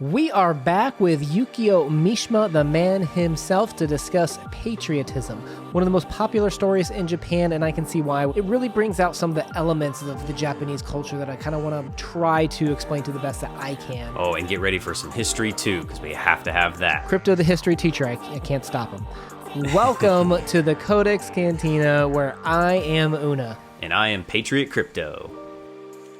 We are back with Yukio Mishima, the man himself, to discuss Patriotism, one of the most popular stories in Japan, and I can see why. It really brings out some of the elements of the Japanese culture that I kind of want to try to explain to the best that I can. Oh, and get ready for some history too, because we have to have that. Crypto the history teacher, I can't stop him. Welcome to the CodeX Cantina, where I am Una. And I am Patriot Crypto.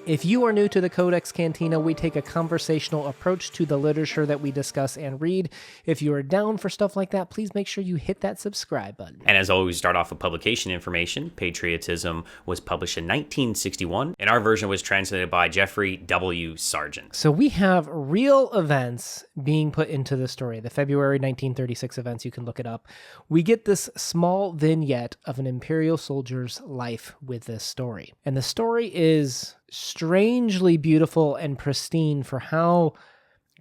If you are new to the Codex Cantina, we take a conversational approach to the literature that we discuss and read. If you are down for stuff like that, please make sure you hit that subscribe button. And as always, start off with publication information. Patriotism was published in 1961, and our version was translated by Jeffrey W. Sargent. So we have real events being put into the story. The February 1936 events, you can look it up. We get this small vignette of an imperial soldier's life with this story. And the story is strangely beautiful and pristine for how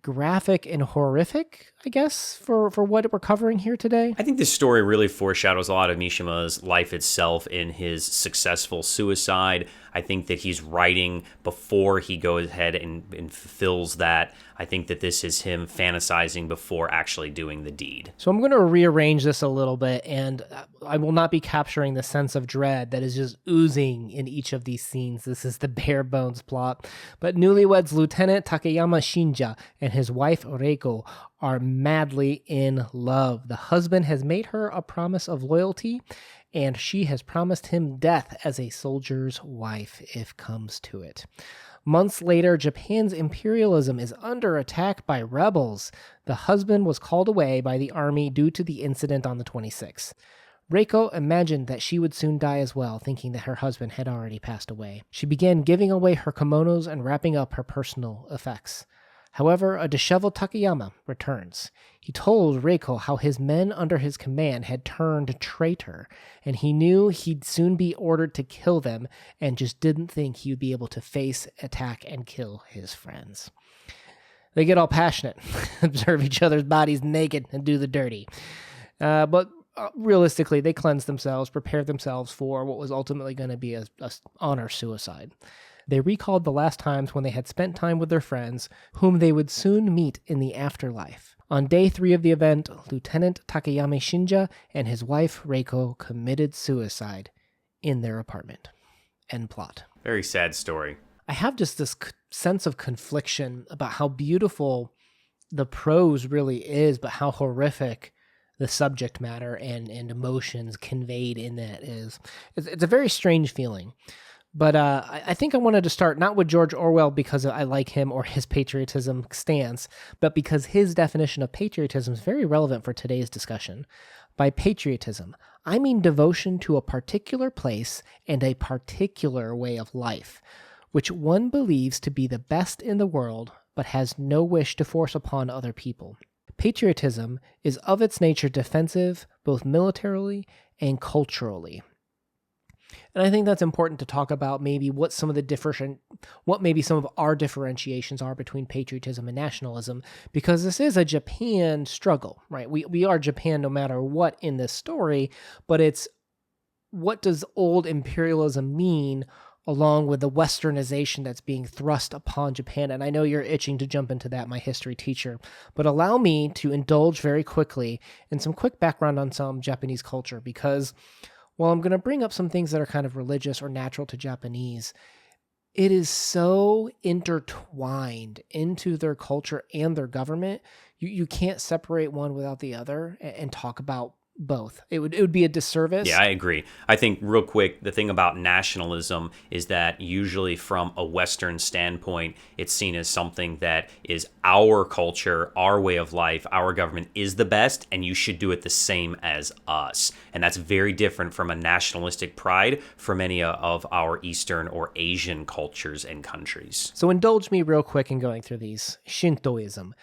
graphic and horrific, I guess, for what we're covering here today. I think this story really foreshadows a lot of Mishima's life itself in his successful suicide. I think that he's writing before he goes ahead and fulfills that. I think that this is him fantasizing before actually doing the deed. So I'm going to rearrange this a little bit, and I will not be capturing the sense of dread that is just oozing in each of these scenes. This is the bare bones plot. But newlyweds Lieutenant Takayama Shinja and his wife Reiko are madly in love. The husband has made her a promise of loyalty, and she has promised him death as a soldier's wife, if comes to it. Months later, Japan's imperialism is under attack by rebels. The husband was called away by the army due to the incident on the 26th. Reiko imagined that she would soon die as well, thinking that her husband had already passed away. She began giving away her kimonos and wrapping up her personal effects. However, a disheveled Takayama returns. He told Reiko how his men under his command had turned traitor, and he knew he'd soon be ordered to kill them, and just didn't think he would be able to face, attack, and kill his friends. They get all passionate, observe each other's bodies naked, and do the dirty. But realistically, they cleanse themselves, prepare themselves for what was ultimately going to be a honor suicide. They recalled the last times when they had spent time with their friends, whom they would soon meet in the afterlife. On day 3 of the event, Lieutenant Takayama Shinja and his wife Reiko committed suicide in their apartment. End plot. Very sad story. I have just this sense of confliction about how beautiful the prose really is, but how horrific the subject matter and emotions conveyed in that is. It's a very strange feeling. But I think I wanted to start not with George Orwell because I like him or his patriotism stance, but because his definition of patriotism is very relevant for today's discussion. By patriotism, I mean devotion to a particular place and a particular way of life, which one believes to be the best in the world, but has no wish to force upon other people. Patriotism is of its nature defensive, both militarily and culturally. And I think that's important to talk about maybe what some of our differentiations are between patriotism and nationalism, because this is a Japan struggle, right? We are Japan no matter what in this story, but it's what does old imperialism mean along with the westernization that's being thrust upon Japan? And I know you're itching to jump into that, my history teacher, but allow me to indulge very quickly in some quick background on some Japanese culture, because while I'm going to bring up some things that are kind of religious or natural to Japanese, it is so intertwined into their culture and their government. You can't separate one without the other and talk about both. It would be a disservice. Yeah, I agree. I think real quick, the thing about nationalism is that usually from a Western standpoint, it's seen as something that is our culture, our way of life, our government is the best, and you should do it the same as us. And that's very different from a nationalistic pride for many of our Eastern or Asian cultures and countries. So indulge me real quick in going through these. Shintoism.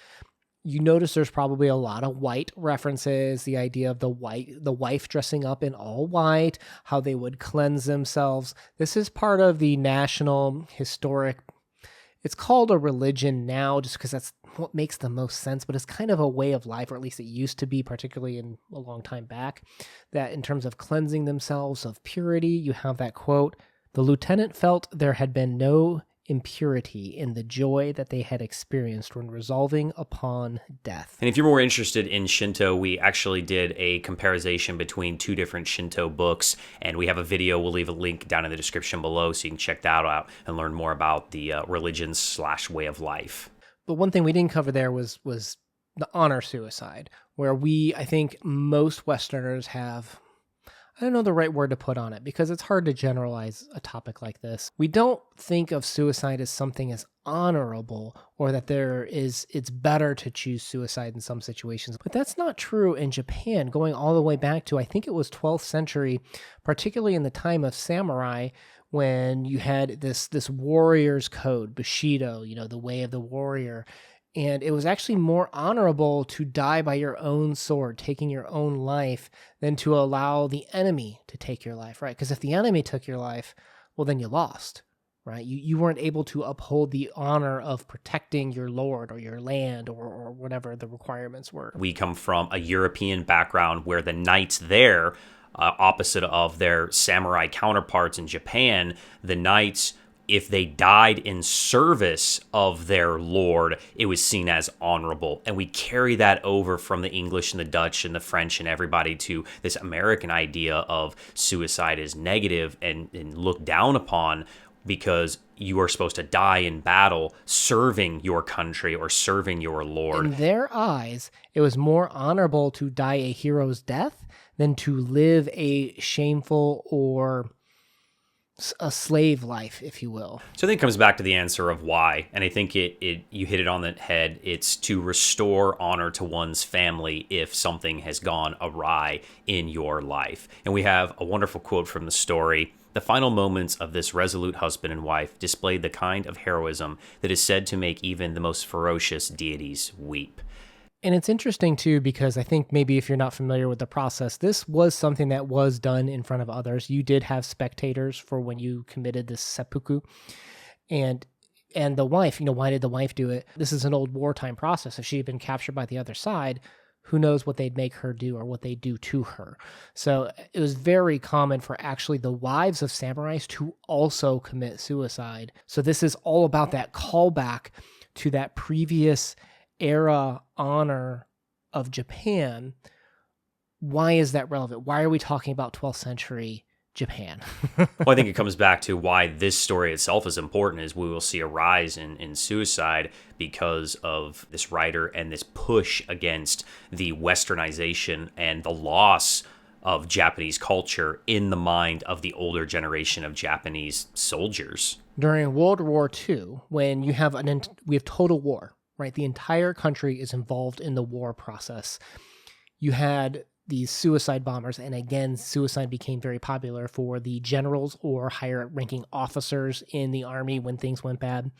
You notice there's probably a lot of white references, the idea of the wife dressing up in all white, how they would cleanse themselves. This is part of the national historic, it's called a religion now just because that's what makes the most sense, but it's kind of a way of life, or at least it used to be, particularly in a long time back, that in terms of cleansing themselves of purity, you have that quote, "The lieutenant felt there had been no impurity in the joy that they had experienced when resolving upon death. And if you're more interested in Shinto, we actually did a comparison between two different Shinto books, and we have a video. We'll leave a link down in the description below so you can check that out and learn more about the religion/way of life. But one thing we didn't cover there was the honor suicide, where I think most Westerners have, I don't know the right word to put on it because it's hard to generalize a topic like this. We don't think of suicide as something as honorable or that it's better to choose suicide in some situations. But that's not true in Japan, going all the way back to, I think it was 12th century, particularly in the time of samurai, when you had this warrior's code, Bushido, the way of the warrior. And it was actually more honorable to die by your own sword, taking your own life, than to allow the enemy to take your life, right? Because if the enemy took your life, well, then you lost, right? You weren't able to uphold the honor of protecting your lord or your land or whatever the requirements were. We come from a European background where the knights there, opposite of their samurai counterparts in Japan, the knights, if they died in service of their lord, it was seen as honorable. And we carry that over from the English and the Dutch and the French and everybody to this American idea of suicide as negative and looked down upon because you are supposed to die in battle serving your country or serving your lord. In their eyes, it was more honorable to die a hero's death than to live a shameful or a slave life, if you will. So I think it comes back to the answer of why, and I think you hit it on the head. It's to restore honor to one's family if something has gone awry in your life. And we have a wonderful quote from the story. The final moments of this resolute husband and wife displayed the kind of heroism that is said to make even the most ferocious deities weep. And it's interesting, too, because I think maybe if you're not familiar with the process, this was something that was done in front of others. You did have spectators for when you committed this seppuku. And the wife, why did the wife do it? This is an old wartime process. If she had been captured by the other side, who knows what they'd make her do or what they'd do to her. So it was very common for actually the wives of samurais to also commit suicide. So this is all about that callback to that previous era honor of Japan. Why is that relevant? Why are we talking about 12th century Japan? Well, I think it comes back to why this story itself is important, is we will see a rise in suicide because of this writer and this push against the westernization and the loss of Japanese culture in the mind of the older generation of Japanese soldiers. During World War II, when we have total war, right? The entire country is involved in the war process. You had these suicide bombers, and again, suicide became very popular for the generals or higher-ranking officers in the army when things went bad.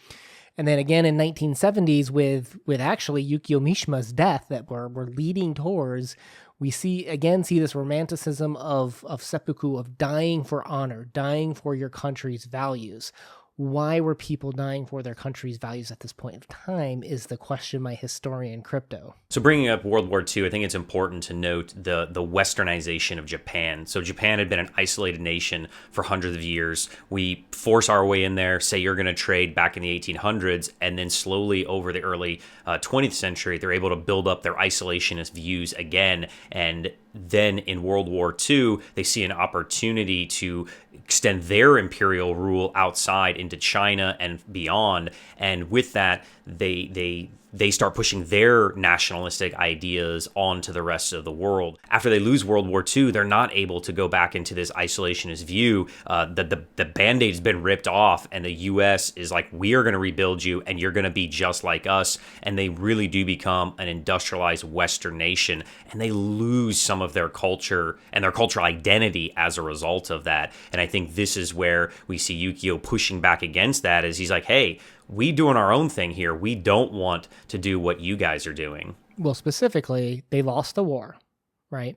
And then again in 1970s with actually Yukio Mishima's death that we're leading towards, we see this romanticism of seppuku, of dying for honor, dying for your country's values. Why were people dying for their country's values at this point of time is the question my historian Crypto. So bringing up World War II, I think it's important to note the westernization of Japan. So Japan had been an isolated nation for hundreds of years. We force our way in there, say you're going to trade back in the 1800s, and then slowly over the early 20th century, they're able to build up their isolationist views again. And then in World War II, they see an opportunity to extend their imperial rule outside into China and beyond. And with that, they start pushing their nationalistic ideas onto the rest of the world. After they lose World War II, they're not able to go back into this isolationist view. The Band-Aid's been ripped off, and the U.S. is like, we are going to rebuild you, and you're going to be just like us. And they really do become an industrialized Western nation, and they lose some of their culture and their cultural identity as a result of that. And I think this is where we see Yukio pushing back against that, as he's like, hey, we doing our own thing here. We don't want to do what you guys are doing. Well, specifically, they lost the war, right?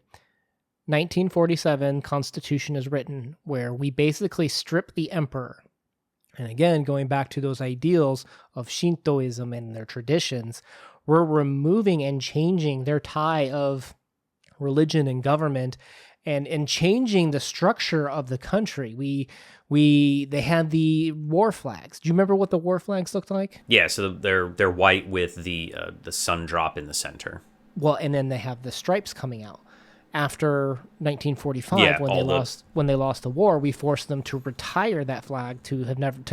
1947 Constitution is written where we basically strip the emperor. And again, going back to those ideals of Shintoism and their traditions, we're removing and changing their tie of religion and government and changing the structure of the country. They had the war flags. Do you remember what the war flags looked like? Yeah, so they're white with the sun drop in the center. Well, and then they have the stripes coming out. After 1945, Yeah, when they lost the war, we forced them to retire that flag to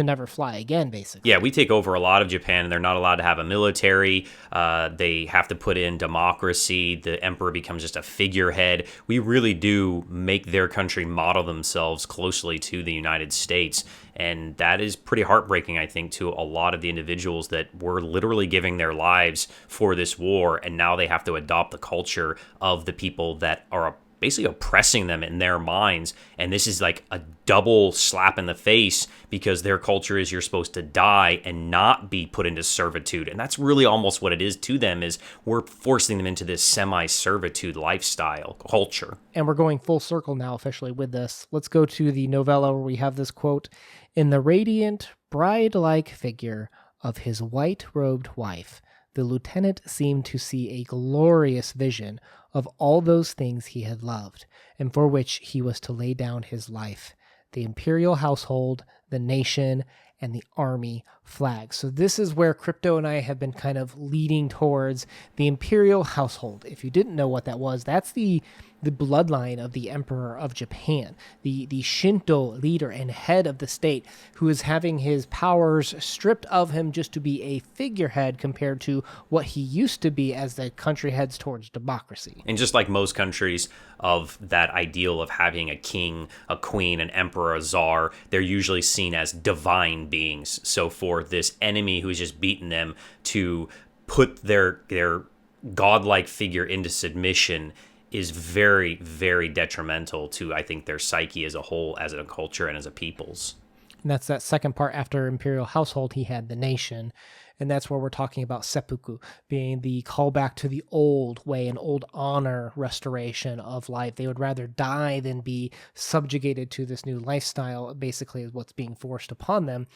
never fly again, basically. Yeah, we take over a lot of Japan, and they're not allowed to have a military. They have to put in democracy. The emperor becomes just a figurehead. We really do make their country model themselves closely to the United States. And that is pretty heartbreaking, I think, to a lot of the individuals that were literally giving their lives for this war. And now they have to adopt the culture of the people that are basically oppressing them in their minds. And this is like a double slap in the face, because their culture is you're supposed to die and not be put into servitude. And that's really almost what it is to them, is we're forcing them into this semi-servitude lifestyle culture. And we're going full circle now officially with this. Let's go to the novella where we have this quote: "In the radiant, bride-like figure of his white-robed wife, the lieutenant seemed to see a glorious vision of all those things he had loved, and for which he was to lay down his life: the imperial household, the nation, and the army flag." So this is where Crypto and I have been kind of leading towards the imperial household. If you didn't know what that was, that's the bloodline of the emperor of Japan, the Shinto leader and head of the state, who is having his powers stripped of him just to be a figurehead compared to what he used to be as the country heads towards democracy. And just like most countries of that ideal of having a king, a queen, an emperor, a czar, they're usually seen as divine beings. So for this enemy who's just beaten them, to put their godlike figure into submission is very, very detrimental to, I think, their psyche as a whole, as a culture, and as a people's. And that's that second part. After imperial household, he had the nation. And that's where we're talking about seppuku, being the callback to the old way, an old honor restoration of life. They would rather die than be subjugated to this new lifestyle, basically, is what's being forced upon them.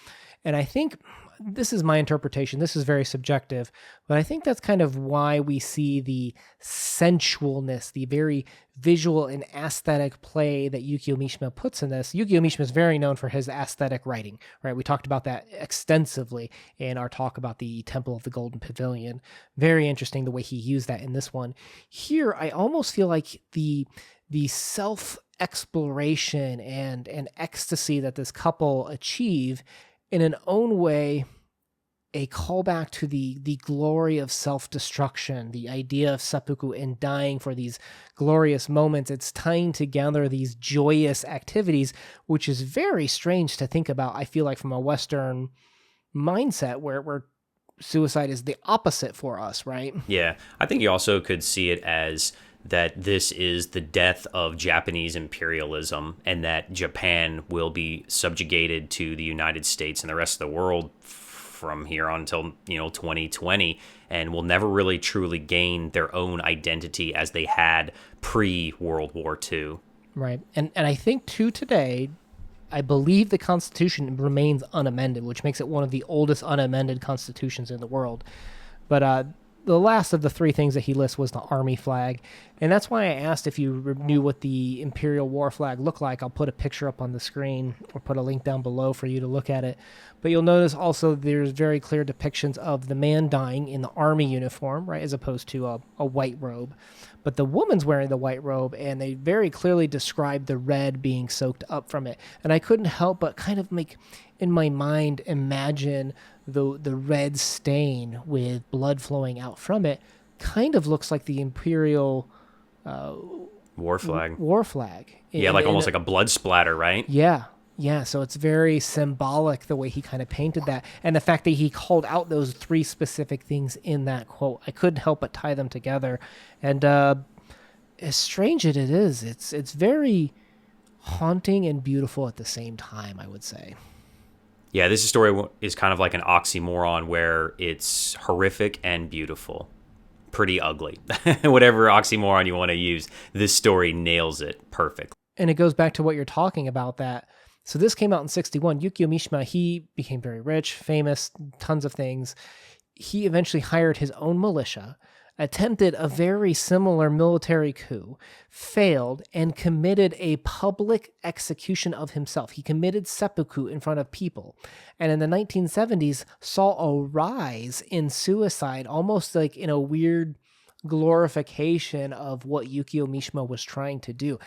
And I think this is my interpretation. This is very subjective, but I think that's kind of why we see the sensualness, the very visual and aesthetic play that Yukio Mishima puts in this. Yukio Mishima is very known for his aesthetic writing, right? We talked about that extensively in our talk about the Temple of the Golden Pavilion. Very interesting the way he used that in this one. Here, I almost feel like the self-exploration and ecstasy that this couple achieve in an own way, a callback to the glory of self-destruction, the idea of seppuku and dying for these glorious moments. It's tying together these joyous activities, which is very strange to think about, I feel like, from a Western mindset where suicide is the opposite for us, right? Yeah, I think you also could see it as that this is the death of Japanese imperialism, and that Japan will be subjugated to the United States and the rest of the world from here on until 2020, and will never really truly gain their own identity as they had pre-World War II. Right. And I think to today, I believe the Constitution remains unamended, which makes it one of the oldest unamended constitutions in the world. But the last of the three things that he lists was the army flag. And that's why I asked if you knew what the Imperial War flag looked like. I'll put a picture up on the screen or put a link down below for you to look at it. But you'll notice also there's very clear depictions of the man dying in the army uniform, right, as opposed to a white robe. But the woman's wearing the white robe, and they very clearly describe the red being soaked up from it. And I couldn't help but kind of make, in my mind, imagine the red stain with blood flowing out from it. Kind of looks like the Imperial war flag. Yeah, like almost like a blood splatter, right? Yeah, so it's very symbolic the way he kind of painted that. And the fact that he called out those three specific things in that quote, I couldn't help but tie them together. And as strange as it is, it's very haunting and beautiful at the same time, I would say. Yeah, this story is kind of like an oxymoron where it's horrific and beautiful. Pretty ugly. Whatever oxymoron you want to use, this story nails it perfectly. And it goes back to what you're talking about, that so this came out in 1961. Yukio Mishima, he became very rich, famous, tons of things. he eventually hired his own militia, attempted a very similar military coup, failed, and committed a public execution of himself. He committed seppuku in front of people. And in the 1970s, saw a rise in suicide, almost like in a weird glorification of what Yukio Mishima was trying to do.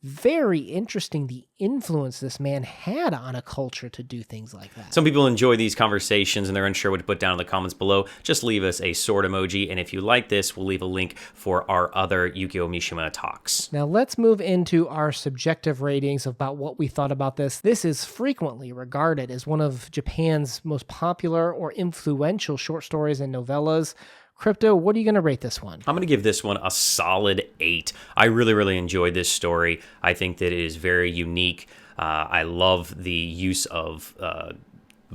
Very interesting, the influence this man had on a culture to do things like that. Some people enjoy these conversations and they're unsure what to put down in the comments below. Just leave us a sword emoji, and if you like this, we'll leave a link for our other Yukio Mishima talks. Now let's move into our subjective ratings about what we thought about this. This is frequently regarded as one of Japan's most popular or influential short stories and novellas. Crypto, what are you going to rate this one? I'm going to give this one a solid 8. I really enjoyed this story. I think that it is very unique. I love the use of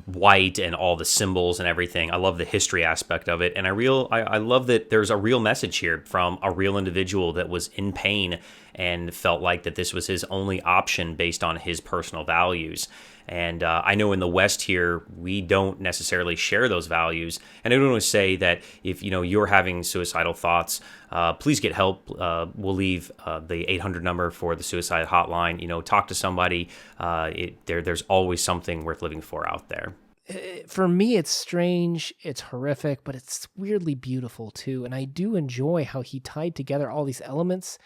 white and all the symbols and everything. I love the history aspect of it. And I love that there's a real message here from a real individual that was in pain and felt like that this was his only option based on his personal values. And I know in the West here, we don't necessarily share those values. And I don't want to say that if you're having suicidal thoughts, please get help. We'll leave the 800 number for the suicide hotline. Talk to somebody. There's always something worth living for out there. For me, it's strange, it's horrific, but it's weirdly beautiful too. And I do enjoy how he tied together all these elements.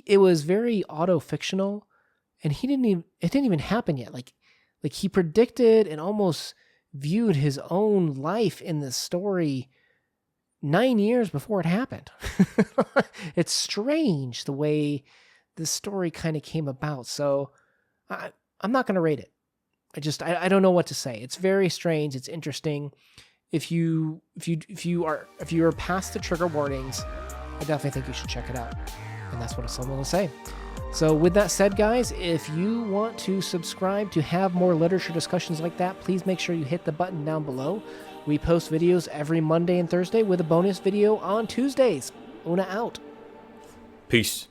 It was very auto-fictional. And it didn't even happen yet. Like he predicted and almost viewed his own life in this story 9 years before it happened. It's strange the way this story kind of came about. So I'm not going to rate it. I don't know what to say. It's very strange. It's interesting. If you are past the trigger warnings, I definitely think you should check it out. And that's what someone will say. So with that said, guys, if you want to subscribe to have more literature discussions like that, please make sure you hit the button down below. We post videos every Monday and Thursday with a bonus video on Tuesdays. Una out. Peace.